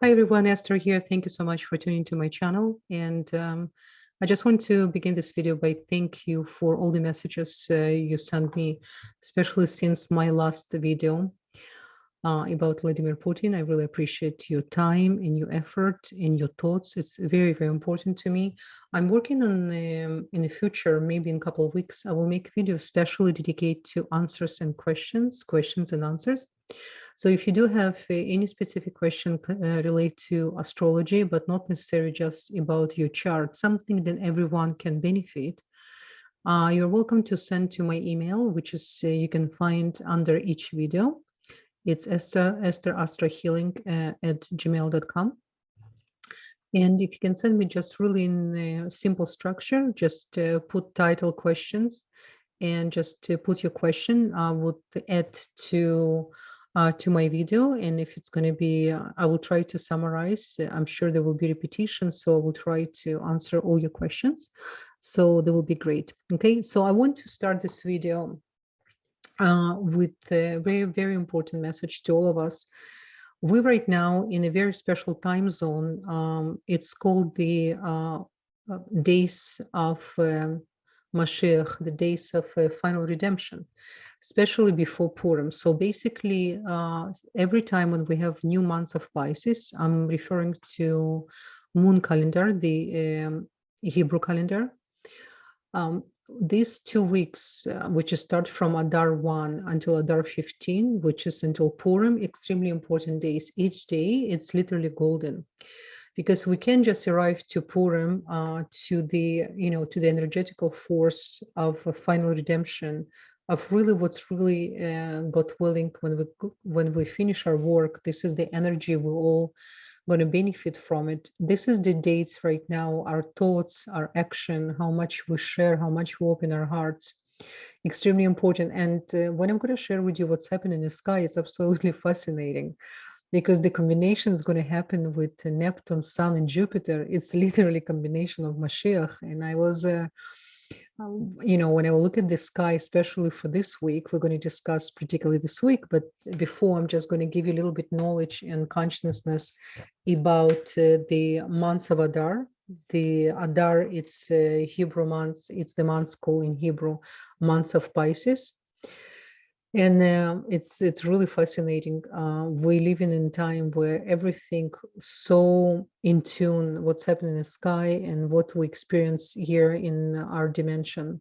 Hi everyone, Esther here. Thank you so much for tuning to my channel. And I just want to begin this video by thank you for all the messages you sent me, especially since my last video about Vladimir Putin. I really appreciate your time and your effort and your thoughts. It's very, very important to me. I'm working on, in the future, maybe in a couple of weeks, I will make a video specially dedicated to answers and questions and answers. So if you do have any specific question related to astrology, but not necessarily just about your chart, something that everyone can benefit, you're welcome to send to my email, which is you can find under each video. It's estherastrohealing at gmail.com. And if you can send me just really in a simple structure, just put title questions and just put your question, I would add to my video. And if it's going to be, I will try to summarize. I'm sure there will be repetition, so I will try to answer all your questions. So that will be great. Okay, so I want to start this video with a very, very important message to all of us. We're right now in a very special time zone. It's called the days of Mashiach, the days of final redemption, especially before Purim. So basically, every time when we have new months of Pisces, I'm referring to moon calendar, the Hebrew calendar. These 2 weeks, which start from Adar 1 until Adar 15, which is until Purim, extremely important days. Each day, it's literally golden, because we can't just arrive to Purim, to the energetical force of a final redemption, of really what's really God willing, when we finish our work. This is the energy we're all going to benefit from it. This is the dates right now, our thoughts, our action, how much we share, how much we open our hearts. Extremely important. And when I'm going to share with you what's happening in the sky, it's absolutely fascinating, because the combination is going to happen with Neptune, Sun, and Jupiter. It's literally a combination of Mashiach. And I was, when I look at the sky, especially for this week, we're going to discuss particularly this week, but before, I'm just going to give you a little bit knowledge and consciousness about the months of Adar. The Adar, it's Hebrew months. It's the months called in Hebrew months of Pisces. And it's really fascinating. We live in a time where everything so in tune, what's happening in the sky and what we experience here in our dimension,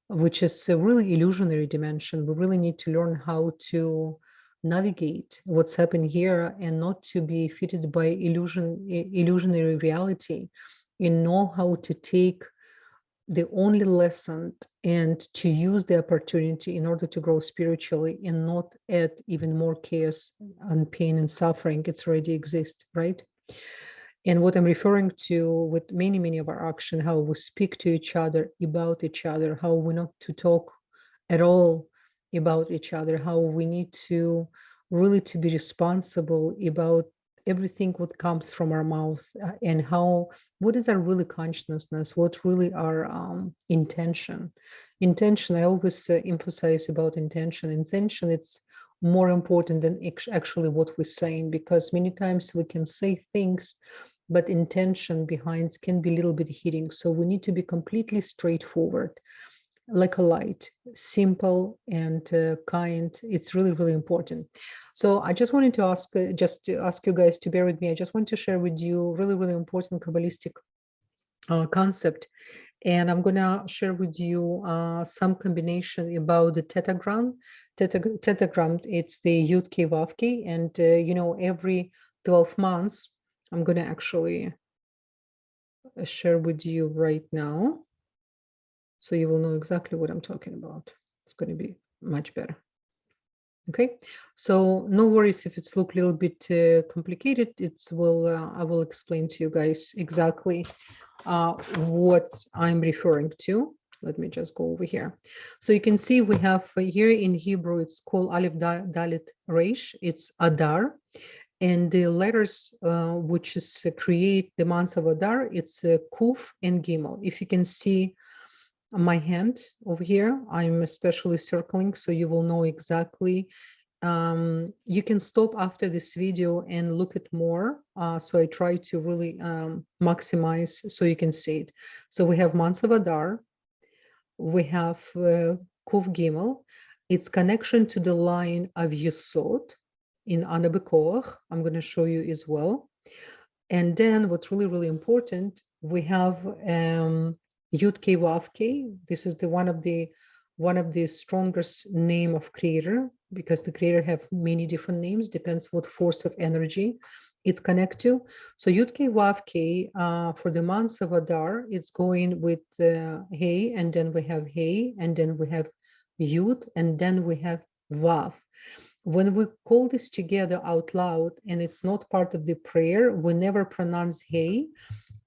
which is a really illusionary dimension. We really need to learn how to navigate what's happening here and not to be fitted by illusionary reality, and know how to take the only lesson and to use the opportunity in order to grow spiritually and not add even more chaos and pain and suffering. It's already exists, right? And what I'm referring to with many of our action, how we speak to each other about each other, how we're not to talk at all about each other, how we need to really to be responsible about everything what comes from our mouth, and what is our really consciousness, what really our intention. I always emphasize about intention. It's more important than actually what we're saying, because many times we can say things, but intention behind can be a little bit hidden. So we need to be completely straightforward, like a light, simple and kind. It's really, really important. So I just wanted to ask, you guys to bear with me. I just want to share with you really, really important Kabbalistic concept. And I'm gonna share with you some combination about the tetragram. Tetragram, it's the Yud Ke Vav Ke, and every 12 months, I'm gonna actually share with you right now, so you will know exactly what I'm talking about. It's going to be much better. Okay, so no worries if it's look a little bit complicated. I will explain to you guys exactly what I'm referring to. Let me just go over here. So you can see we have here in Hebrew, it's called Aleph Dalet Reish. It's Adar. And the letters which is create the months of Adar, it's Kuf and Gimel. If you can see my hand over here, I'm especially circling, so you will know exactly You can stop after this video and look at more. So I try to really maximize so you can see it. So we have months of Adar, we have Kuf Gimel, its connection to the line of Yesod in Ana Bekoach. I'm going to show you as well. And then what's really, really important, we have Yud K Vav K. This is the one of the strongest name of creator, because the creator have many different names, depends what force of energy it's connect to. So Yud K Vav K for the months of Adar, it's going with Hey, and then we have Hey, and then we have Yud, and then we have Vav. When we call this together out loud and it's not part of the prayer, we never pronounce Hey.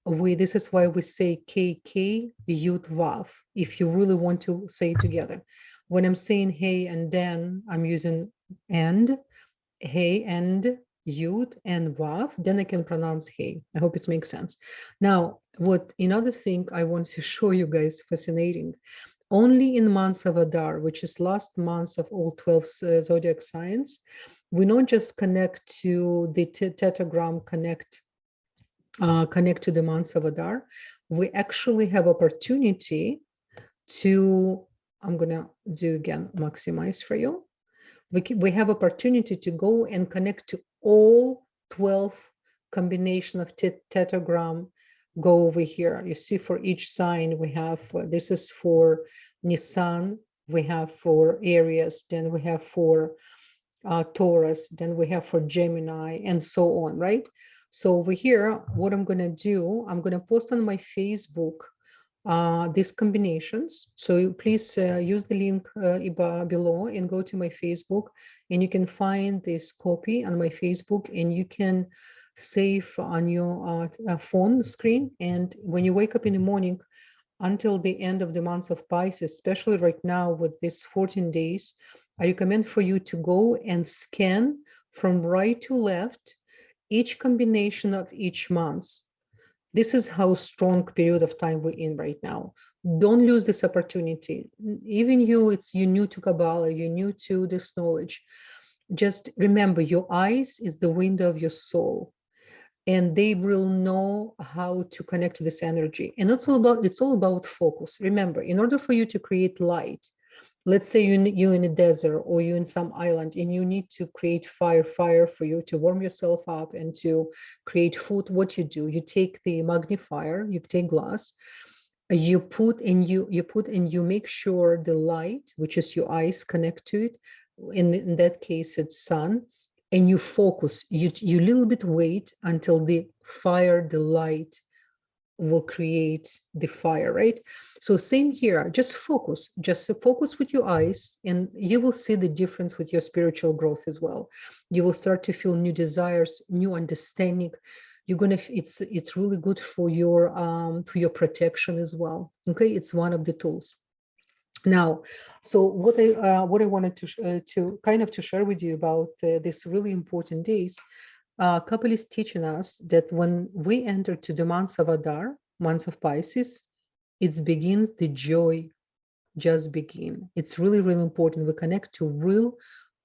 This is why we say KK Yud Vav, if you really want to say it together. When I'm saying Hey and then I'm using and, Hey and Yud and Vav, then I can pronounce Hey. I hope it makes sense. Now, another thing I want to show you guys, fascinating. Only in months of Adar, which is last month of all 12 zodiac signs, we don't just connect to the tetragram, connect to the months of Adar. We actually have opportunity to, I'm gonna do again, maximize for you. We have opportunity to go and connect to all 12 combination of tetragram. Go over here. You see, for each sign we have, this is for Nissan, we have for Aries, then we have for Taurus, then we have for Gemini, and so on, right? So over here, what I'm going to do, I'm going to post on my Facebook these combinations. So please use the link below and go to my Facebook, and you can find this copy on my Facebook, and you can save on your phone screen. And when you wake up in the morning, until the end of the month of Pisces, especially right now with this 14 days, I recommend for you to go and scan from right to left each combination of each month. This is how strong period of time we're in right now. Don't lose this opportunity. Even you're new to Kabbalah, you're new to this knowledge. Just remember, your eyes is the window of your soul, and they will know how to connect to this energy. And it's all about focus. Remember, in order for you to create light, let's say you're in a desert or you're in some island and you need to create fire for you to warm yourself up and to create food. What you do, you take the magnifier, you take glass, you put and you make sure the light, which is your eyes, connect to it. In that case, it's sun. And you focus, you little bit wait until the light will create the fire, right? So same here, just focus with your eyes, and you will see the difference with your spiritual growth as well. You will start to feel new desires, new understanding. You're gonna, it's really good for your protection as well. Okay, it's one of the tools. Now, so what I wanted to kind of to share with you about this really important days, Kabbalah is teaching us that when we enter to the months of Adar, months of Pisces, it begins the joy, just begin. It's really, really important. We connect to real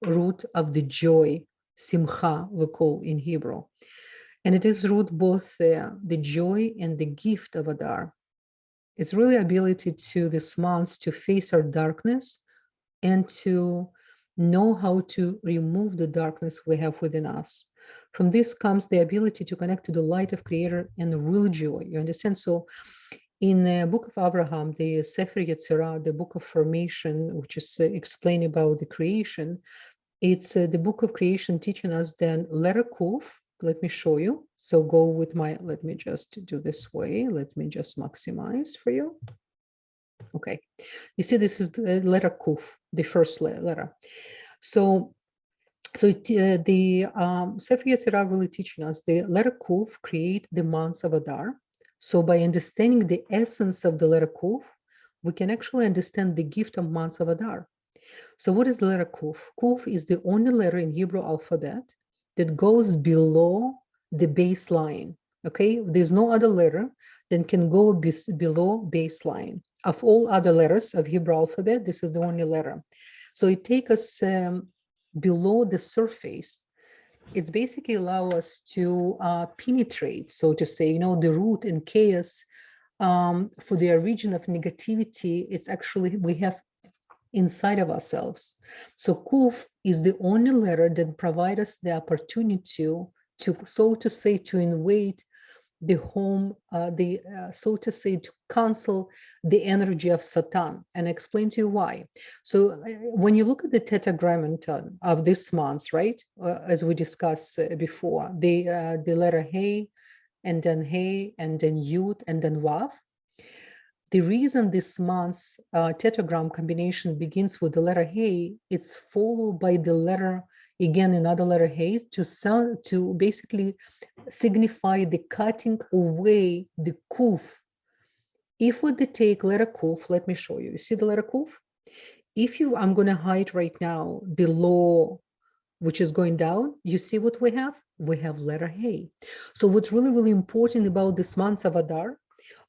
root of the joy, simcha, we call in Hebrew. And it is root both the joy and the gift of Adar. It's really ability to this month to face our darkness and to know how to remove the darkness we have within us. From this comes the ability to connect to the light of Creator and real joy. You understand? So in the book of Abraham, the Sefer Yezirah, the book of formation, which is explaining about the creation, it's the book of creation teaching us then letter Kuf. Let me show you. So go with let me just do this way. Let me just maximize for you. Okay, you see this is the letter Kuf, the first letter. So the Sefer Yezirah really teaching us the letter Kuf create the months of Adar. So by understanding the essence of the letter Kuf, we can actually understand the gift of months of Adar. So what is the letter Kuf? Kuf is the only letter in Hebrew alphabet that goes below the baseline. Okay, there's no other letter that can go below baseline. Of all other letters of Hebrew alphabet, this is the only letter. So it takes us below the surface. It's basically allow us to penetrate, so to say, the root and chaos for the origin of negativity. It's actually, we have inside of ourselves. So Kuf is the only letter that provides us the opportunity to, so to say, to invade the home, so to say, to cancel the energy of Satan, and explain to you why. So when you look at the Tetragrammaton of this month, right, as we discussed before, the letter Hey, and then Hey, and then Yud, and then Vav. The reason this month's tetragram combination begins with the letter Hey, it's followed by the letter, again, another letter Hey, to basically signify the cutting away the Kuf. If we take letter Kuf, let me show you. You see the letter Kuf? I'm going to hide right now the law, which is going down, you see what we have? We have letter Hey. So what's really, really important about this month of Adar,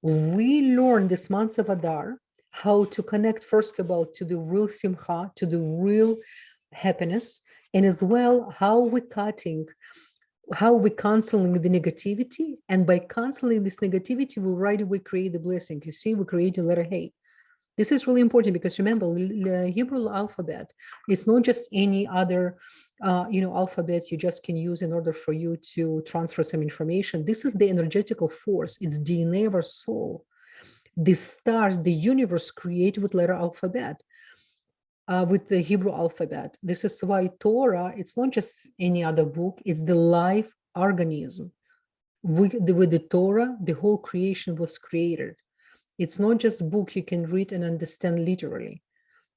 we learn this month of Adar how to connect, first of all, to the real simcha, to the real happiness, and as well how we're canceling the negativity. And by canceling this negativity, we right away create the blessing. You see, we create the letter Hey. This is really important because remember, the Hebrew alphabet, it's not just any other alphabet you just can use in order for you to transfer some information. This is the energetical force. It's DNA of our soul. The stars, the universe created with letter alphabet, with the Hebrew alphabet. This is why Torah, it's not just any other book, it's the life organism. With the Torah, the whole creation was created. It's not just a book you can read and understand literally.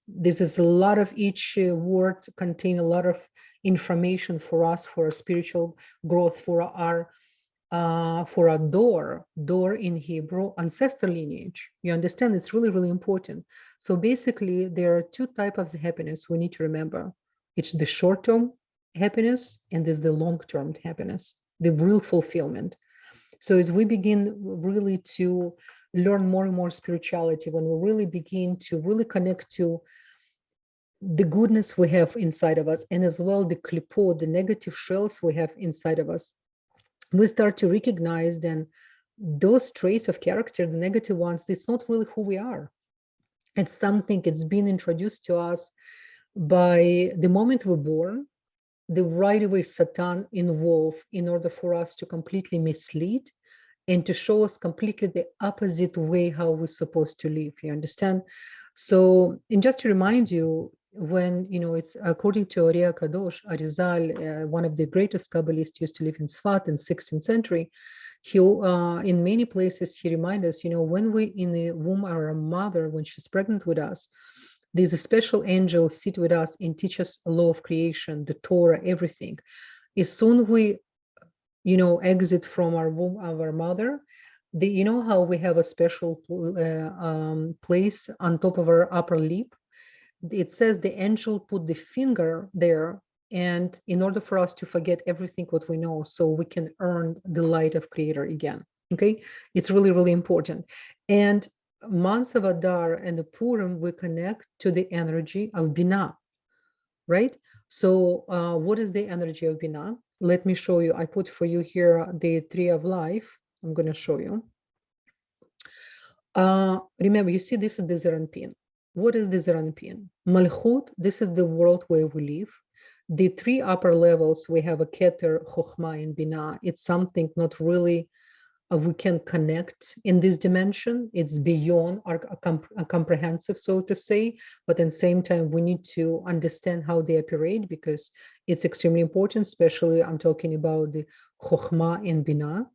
This is a lot of, each word contain a lot of information for us, for our spiritual growth, for our door in Hebrew, ancestor lineage. You understand? It's really, really important. So basically, there are two types of happiness we need to remember. It's the short-term happiness, and there's the long-term happiness, the real fulfillment. So as we begin really to learn more and more spirituality, when we really begin to really connect to the goodness we have inside of us, and as well the klipot, the negative shells we have inside of us, we start to recognize then those traits of character, the negative ones, it's not really who we are. It's something, it's been introduced to us by the moment we're born, the right away Satan involved in order for us to completely mislead and to show us completely the opposite way how we're supposed to live, you understand? So, and just to remind you, when, it's according to Oriya Kadosh, Arizal, one of the greatest Kabbalists, used to live in Sfat in 16th century, he, in many places, he reminds us, when we in the womb of our mother, when she's pregnant with us, there's a special angel sit with us and teach us a law of creation, the Torah, everything. As soon we, exit from our womb of our mother, how we have a special place on top of our upper lip. It says the angel put the finger there, and in order for us to forget everything what we know, so we can earn the light of Creator again. Okay, it's really, really important. And months of Adar and the Purim, we connect to the energy of Binah, right? So what is the energy of Binah? Let me show you. I put for you here the tree of life. I'm going to show you. Remember, you see, this is the Zeranpin. What is the Zeranpin? Malchut, this is the world where we live. The three upper levels, we have a Keter, Chokhmah, and Binah. It's something not really we can connect in this dimension. It's beyond our comprehensive, so to say, but at the same time, we need to understand how they operate because it's extremely important, especially I'm talking about the Chokhmah and Binah.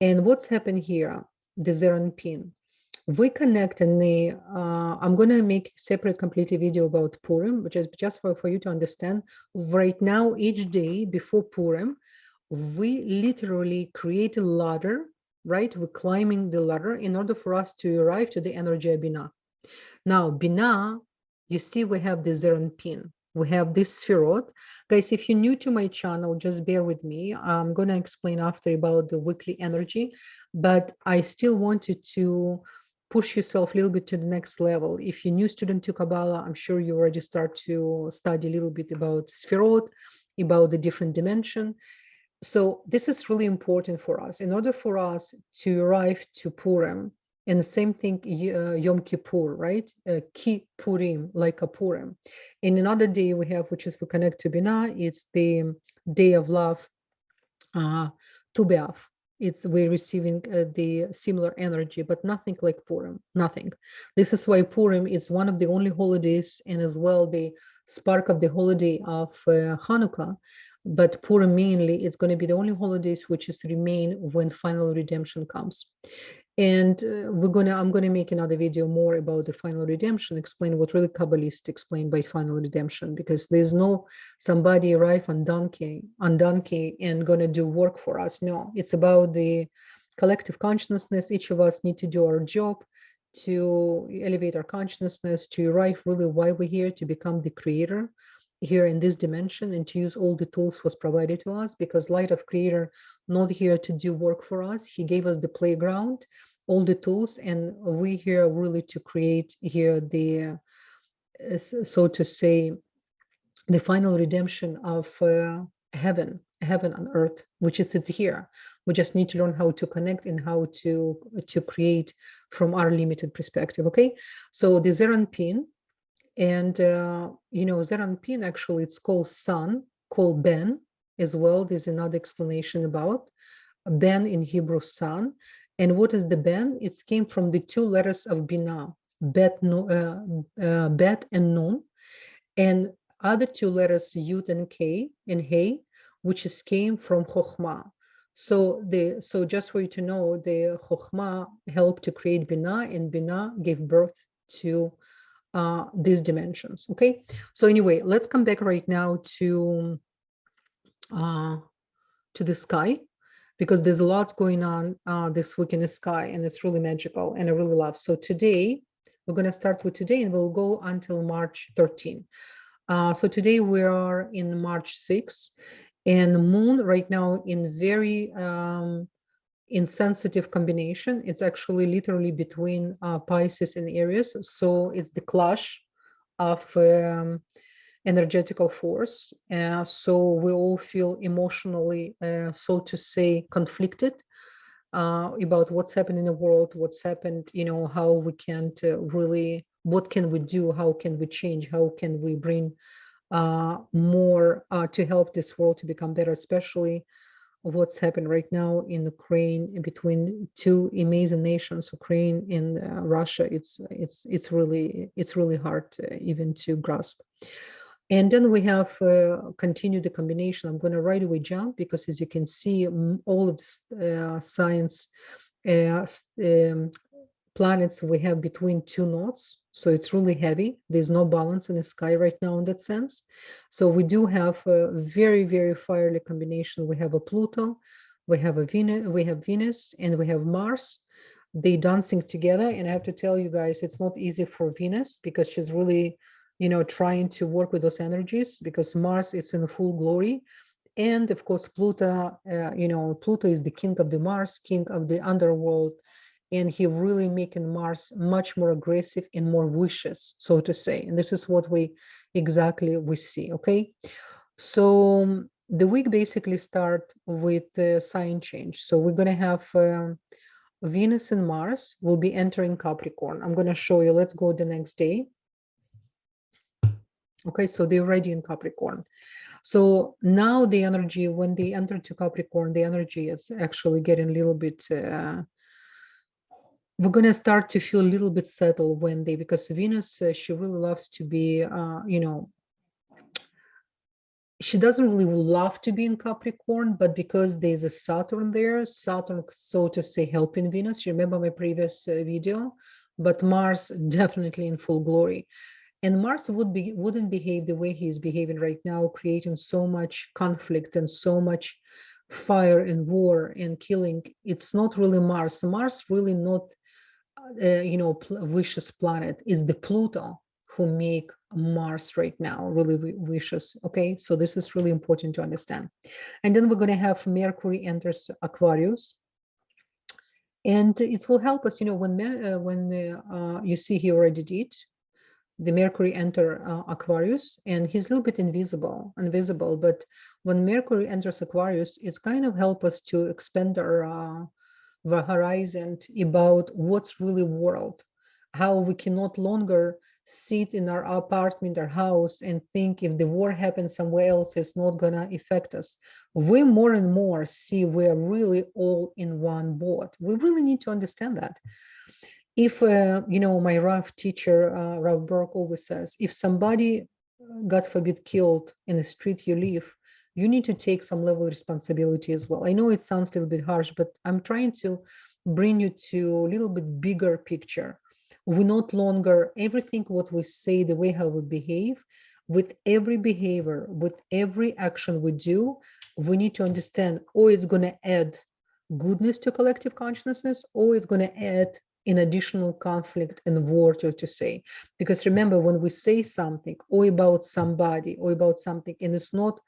And what's happened here, the Zeranpin. We connect in the, I'm going to make separate completely video about Purim, which is just for you to understand. Right now, each day before Purim, we literally create a ladder, right? We're climbing the ladder in order for us to arrive to the energy of Binah. Now, Binah, you see, we have the Zeranpin. We have this Sphirot. Guys, if you're new to my channel, just bear with me. I'm going to explain after about the weekly energy, but I still wanted to push yourself a little bit to the next level. If you're new student to Kabbalah, I'm sure you already start to study a little bit about Sphirot, about the different dimension. So this is really important for us. In order for us to arrive to Purim, and the same thing, Yom Kippur, right? Ki Purim, like a Purim. And another day we have, which is we connect to Binah, it's the day of love, Tu B'Av. We're receiving the similar energy, but nothing like Purim, nothing. This is why Purim is one of the only holidays, and as well the spark of the holiday of Hanukkah. But Purim mainly, it's going to be the only holidays which is remain when final redemption comes. And I'm gonna make another video more about the final redemption, explain what really Kabbalistic explained by final redemption, because there's no somebody arrive on donkey and gonna do work for us. No, it's about the collective consciousness. Each of us need to do our job to elevate our consciousness, to arrive really why we're here, to become the creator here in this dimension, and to use all the tools was provided to us, because light of creator not here to do work for us. He gave us the playground, all the tools, and we here really to create here the so to say the final redemption of heaven on earth, which is it's here. We just need to learn how to connect and how to create from our limited perspective. Okay, so the Zeranpin. And, Zeranpin, actually, it's called sun, called Ben as well. There's another explanation about Ben in Hebrew, sun. And what is the Ben? It came from the two letters of Binah, Bet and Nun, and other two letters, Yud and K, and Hey, which came from Chokhmah. So just for you to know, the Chokhmah helped to create Binah, and Binah gave birth to these dimensions. Okay, so anyway, let's come back right now to the sky, because there's a lot going on this week in the sky, and it's really magical, and I really love. So today we're going to start with today, and we'll go until March 13. So today we are in March 6, and the moon right now in very insensitive combination. It's actually literally between Pisces and Aries. So it's the clash of energetical force. So we all feel emotionally, so to say, conflicted about what's happened in the world, what's happened, how we can't really, what can we do? How can we change? How can we bring more to help this world to become better, especially what's happened right now in Ukraine between two amazing nations, Ukraine and Russia. It's really hard even to grasp. And then we have continued the combination. I'm going to right away jump, because as you can see, all of the signs, planets we have between two nodes. So it's really heavy. There's no balance in the sky right now in that sense. So we do have a very, very fiery combination. We have a Pluto, we have Venus, and we have Mars. They dancing together. And I have to tell you guys, it's not easy for Venus, because she's really, trying to work with those energies, because Mars is in full glory. And of course, Pluto, Pluto is the king of the Mars, king of the underworld. And he really making Mars much more aggressive and more vicious, so to say. And this is what we see, okay? So the week basically start with the sign change. So we're gonna have Venus and Mars will be entering Capricorn. I'm gonna show you, let's go the next day. Okay, so they're already in Capricorn. So now the energy, when they enter to Capricorn, the energy is actually getting a little bit, we're going to start to feel a little bit settled when because Venus, she really loves to be, she doesn't really love to be in Capricorn, but because there's a Saturn there, Saturn, so to say, helping Venus. You remember my previous video, but Mars definitely in full glory. And Mars wouldn't behave the way he is behaving right now, creating so much conflict and so much fire and war and killing. It's not really Mars. Mars really not, vicious planet. Is the Pluto who make Mars right now really vicious. Okay, so this is really important to understand. And then we're going to have Mercury enters Aquarius. And it will help us, when you see he already did, the Mercury enter Aquarius, and he's a little bit invisible. But when Mercury enters Aquarius, it's kind of help us to expand our the horizon about what's really world, how we can no longer sit in our apartment or house and think if the war happens somewhere else, it's not gonna affect us. We more and more see we're really all in one boat. We really need to understand that. If my Rav teacher, Rav Burke, always says, if somebody, God forbid, killed in the street you live, you need to take some level of responsibility as well. I know it sounds a little bit harsh, but I'm trying to bring you to a little bit bigger picture. We not longer everything what we say, the way how we behave, with every behavior, with every action we do, we need to understand, or it's going to add goodness to collective consciousness, or it's going to add an additional conflict and war, to say. Because remember, when we say something or about somebody or about something, and it's not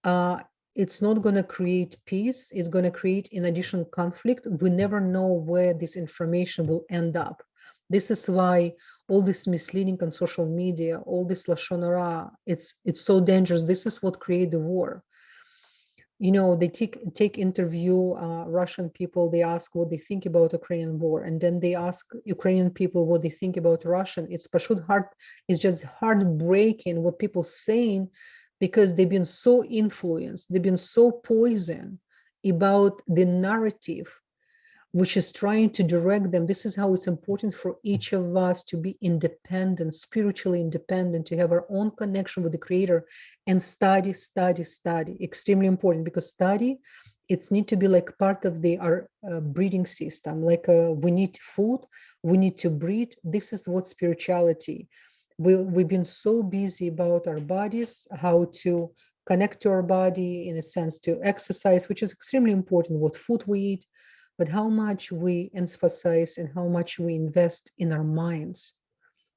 going to create peace, it's going to create an additional conflict, we never know where this information will end up. This is why all this misleading on social media, all this lashon hara, it's so dangerous. This is what create the war. They take interview Russian people, they ask what they think about Ukrainian war, and then they ask Ukrainian people what they think about Russian. It's just heartbreaking what people saying, because they've been so influenced, they've been so poisoned about the narrative which is trying to direct them. This is how it's important for each of us to be independent, spiritually independent, to have our own connection with the Creator, and study. Extremely important, because study, it's need to be like part of our breathing system. Like we need food, we need to breathe. This is what spirituality. We've been so busy about our bodies, how to connect to our body, in a sense, to exercise, which is extremely important, what food we eat, but how much we emphasize and how much we invest in our minds,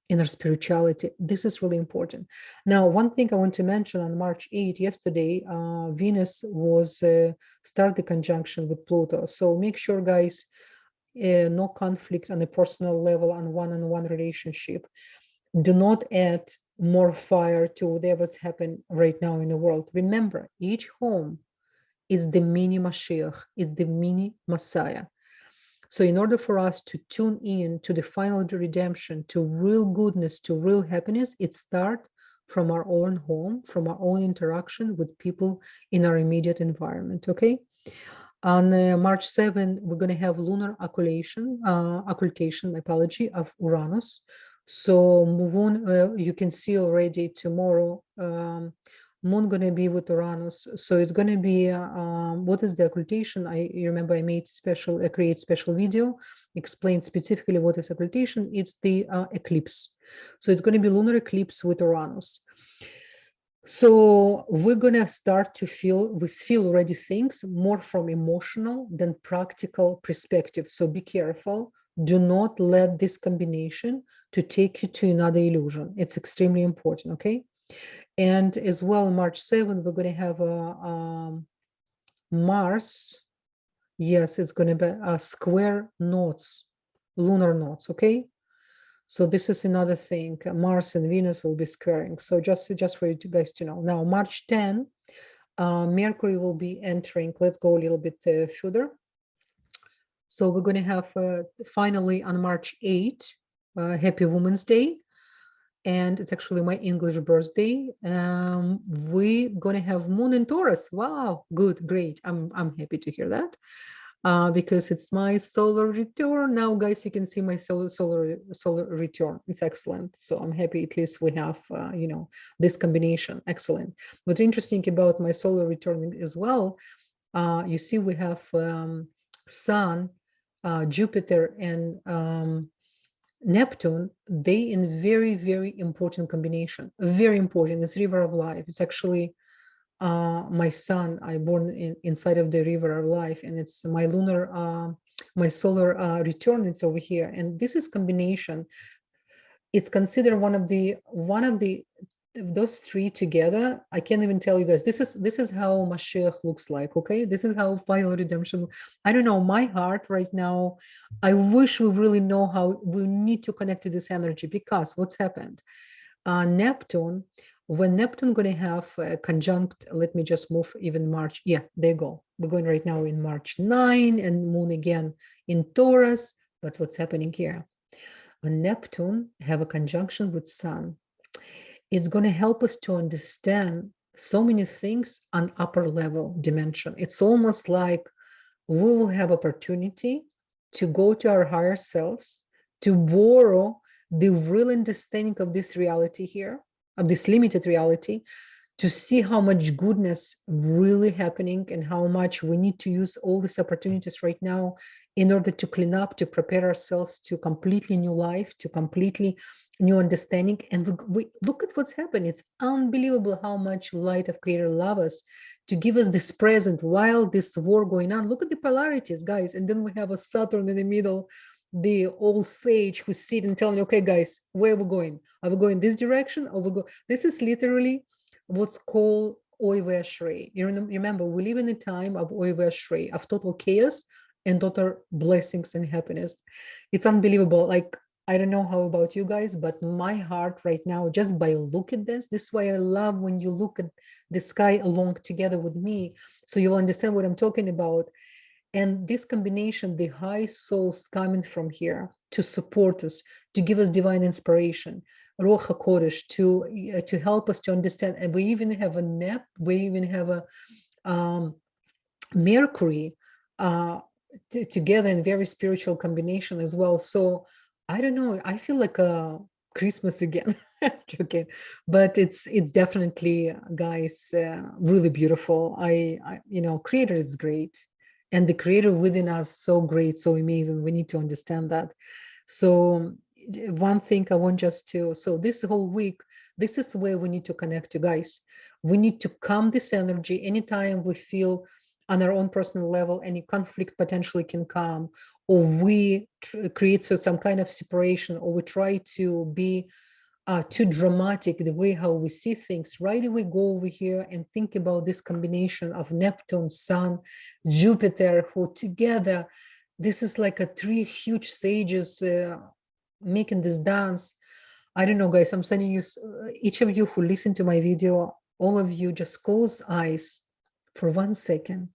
in our spirituality. This is really important. Now, one thing I want to mention, on March 8th, yesterday, Venus was started the conjunction with Pluto. So make sure, guys, no conflict on a personal level, on one-on-one relationship. Do not add more fire to whatever's happened right now in the world. Remember, each home is the mini Mashiach, is the mini Messiah. So in order for us to tune in to the final redemption, to real goodness, to real happiness, it starts from our own home, from our own interaction with people in our immediate environment, okay? On March 7th, we're going to have lunar occultation, of Uranus. So Moon, you can see already tomorrow, Moon going to be with Uranus. So it's going to be, what is the occultation? I remember I create special video, explain specifically what is occultation. It's the eclipse. So it's going to be lunar eclipse with Uranus. So we're going to start to feel already things more from emotional than practical perspective. So be careful. Do not let this combination to take you to another illusion. It's extremely important, okay? And as well, March 7th, we're going to have Mars. Yes, it's going to be a square nodes, lunar nodes, okay? So this is another thing. Mars and Venus will be squaring. So just for you guys to know. Now, March 10, Mercury will be entering. Let's go a little bit further. So we're going to have finally on March 8, Happy Women's Day. And it's actually my English birthday. We're going to have Moon in Taurus. Wow, good, great. I'm happy to hear that. Because it's my solar return. Now, guys, you can see my solar return. It's excellent. So I'm happy at least we have, this combination. Excellent. What's interesting about my solar return as well, you see we have Sun, Jupiter, and Neptune. They in very, very important combination. Very important. It's river of life. It's actually my son, I born inside of the river of life, and it's my lunar, my solar return. It's over here, and this is combination. It's considered one of the those three together, I can't even tell you guys, this is how Mashiach looks like. Okay, this is how final redemption. I don't know, my heart right now, I wish we really know how we need to connect to this energy, because what's happened, Neptune, when Neptune going to have a conjunct, let me just move even March. Yeah, there you go. We're going right now in March 9, and moon again in Taurus. But what's happening here? When Neptune have a conjunction with Sun, it's going to help us to understand so many things on upper level dimension. It's almost like we will have opportunity to go to our higher selves, to borrow the real understanding of this reality here, of this limited reality, to see how much goodness really happening and how much we need to use all these opportunities right now in order to clean up, to prepare ourselves to completely new life, to completely new understanding. And we look at what's happened. It's unbelievable how much light of Creator love us to give us this present while this war going on. Look at the polarities, guys. And then we have a Saturn in the middle, the old sage who's sitting telling, okay, guys, where are we going? Are we going this direction? Or we go? This is literally what's called Oy Veshre. You remember, we live in a time of Oy Veshre, of total chaos and total blessings and happiness. It's unbelievable. Like, I don't know how about you guys, but my heart right now, just by look at this is why I love when you look at the sky along together with me, so you'll understand what I'm talking about. And this combination, the high souls coming from here to support us, to give us divine inspiration, Ruach HaKodesh, to help us to understand. And we even have a NEP, we even have a Mercury together in very spiritual combination as well. So I don't know, I feel like a Christmas again. Okay, but it's definitely, guys, really beautiful. I Creator is great, and the Creator within us so great, so amazing. We need to understand that. So one thing I want just to, so this whole week, this is the way we need to connect to, guys. We need to calm this energy. Anytime we feel on our own personal level any conflict potentially can come, or we create some kind of separation, or we try to be too dramatic the way how we see things, right away go over here and think about this combination of Neptune, Sun, Jupiter, who together, this is like a three huge sages making this dance. I don't know, guys, I'm sending you, each of you who listen to my video, all of you, just close eyes for 1 second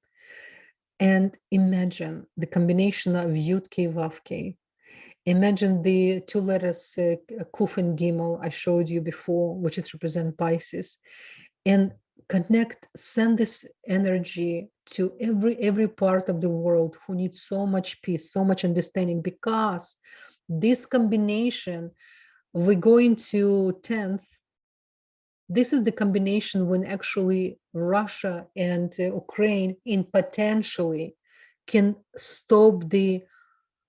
and imagine the combination of Yud K Vav K. Imagine the two letters Kuf and Gimel I showed you before, which is represent Pisces, and connect, send this energy to every part of the world who needs so much peace, so much understanding, because this combination, we go into 10th. This is the combination when actually Russia and Ukraine in potentially can stop the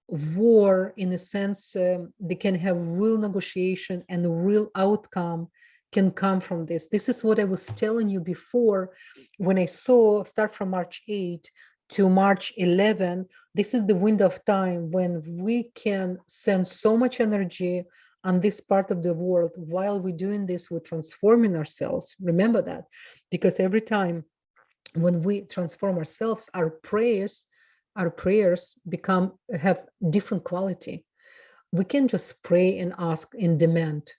war, in a sense. They can have real negotiation and a real outcome can come from this. This is what I was telling you before when I saw start from March 8 to March 11. This is the window of time when we can send so much energy on this part of the world. While we're doing this, we're transforming ourselves. Remember that, because every time when we transform ourselves, our prayers have different quality. We can just pray and ask and demand.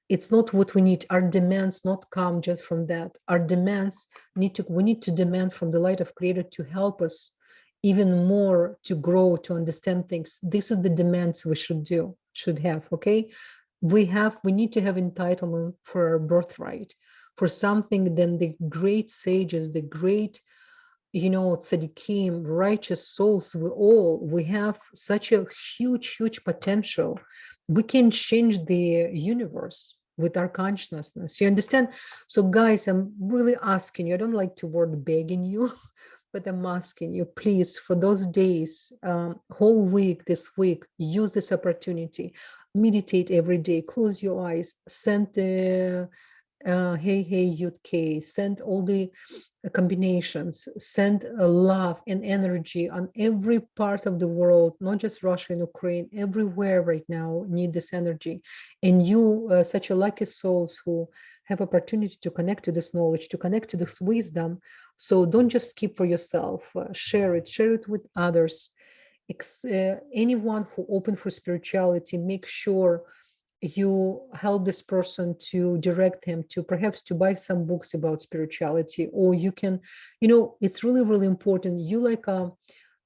It's not what we need. Our demands not come just from that. Our demands we need to demand from the light of Creator to help us even more to grow, to understand things. This is the demands we should have, okay? We need to have entitlement for our birthright, for something. Then the great sages, the great tzaddikim, righteous souls, we have such a huge potential. We can change the universe with our consciousness. You understand? So guys, I'm really asking you, I don't like to word begging you, but I'm asking you, please, for those days, whole week, this week, use this opportunity, meditate every day, close your eyes, send the hey Yud K, send all the combinations, send love and energy on every part of the world, not just Russia and Ukraine, everywhere right now need this energy. And you, such a lucky souls who have opportunity to connect to this knowledge, to connect to this wisdom. So don't just keep for yourself, share it with others. Anyone who open for spirituality, make sure you help this person to direct him to perhaps to buy some books about spirituality, or you can, it's really, really important. You like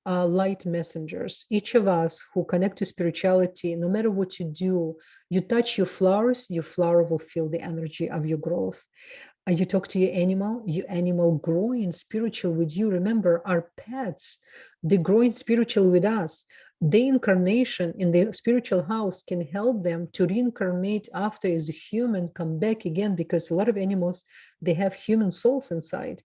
light messengers. Each of us who connect to spirituality, no matter what you do, you touch your flowers, your flower will feel the energy of your growth. You talk to your animal growing spiritual with you. Remember, our pets, they growing spiritual with us. The incarnation in the spiritual house can help them to reincarnate after as a human, come back again, because a lot of animals, they have human souls inside.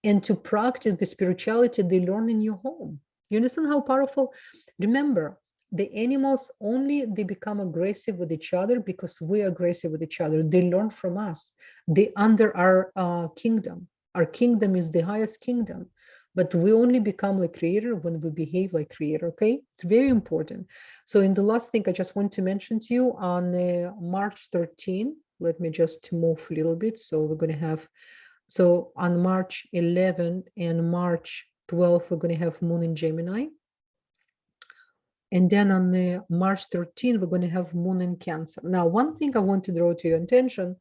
And to practice the spirituality they learn in your home. You understand how powerful? Remember, the animals only, they become aggressive with each other because we are aggressive with each other. They learn from us. They under our kingdom. Our kingdom is the highest kingdom, but we only become like creator when we behave like creator. Okay, it's very important. So in the last thing I just want to mention to you, on March 13, let me just move a little bit. So we're going to have, so on March 11 and March 12, we're going to have moon in Gemini. And then on the March 13, we're going to have moon in Cancer. Now, one thing I want to draw to your attention,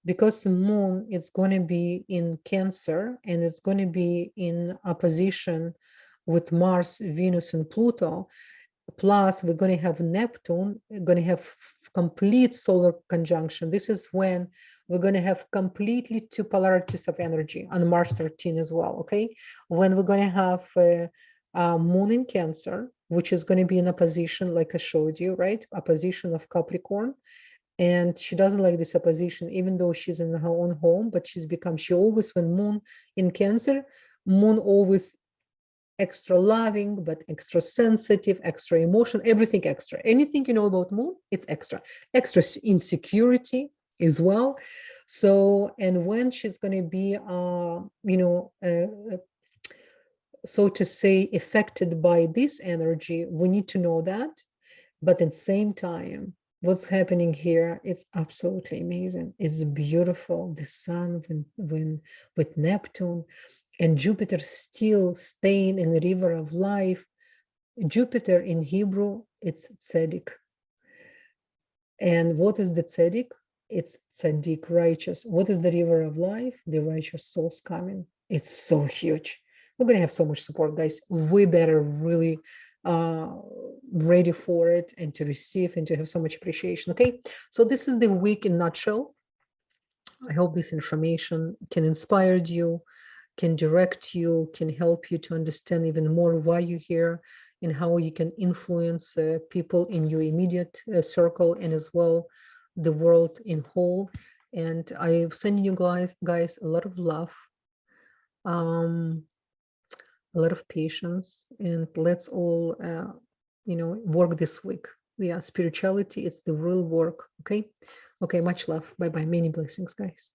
because the moon is going to be in Cancer and it's going to be in opposition with Mars, Venus, and Pluto. Plus, we're going to have Neptune, going to have complete solar conjunction. This is when we're going to have completely two polarities of energy on March 13 as well, okay? When we're going to have moon in Cancer, which is going to be in opposition, like I showed you, right? Opposition of Capricorn. And she doesn't like this opposition, even though she's in her own home, but she always, when moon in Cancer, moon always extra loving, but extra sensitive, extra emotional, everything extra. Anything you know about moon, it's extra. Extra insecurity as well. So, and when she's going to be, so to say, affected by this energy, we need to know that. But at the same time, what's happening here, it's absolutely amazing. It's beautiful. The sun when with Neptune and Jupiter still staying in the river of life. Jupiter in Hebrew, it's tzedek. And what is the tzedek? It's tzaddik, righteous. What is the river of life? The righteous souls coming. It's so huge. We're going to have so much support, guys. We better really ready for it and to receive and to have so much appreciation. Okay, so this is the week in a nutshell. I hope this information can inspire you, can direct you, can help you to understand even more why you're here and how you can influence people in your immediate circle and as well the world in whole. And I'm sending you guys a lot of love, a lot of patience, and let's all work this week. Yeah, spirituality, it's the real work. Okay, much love. Bye bye. Many blessings, guys.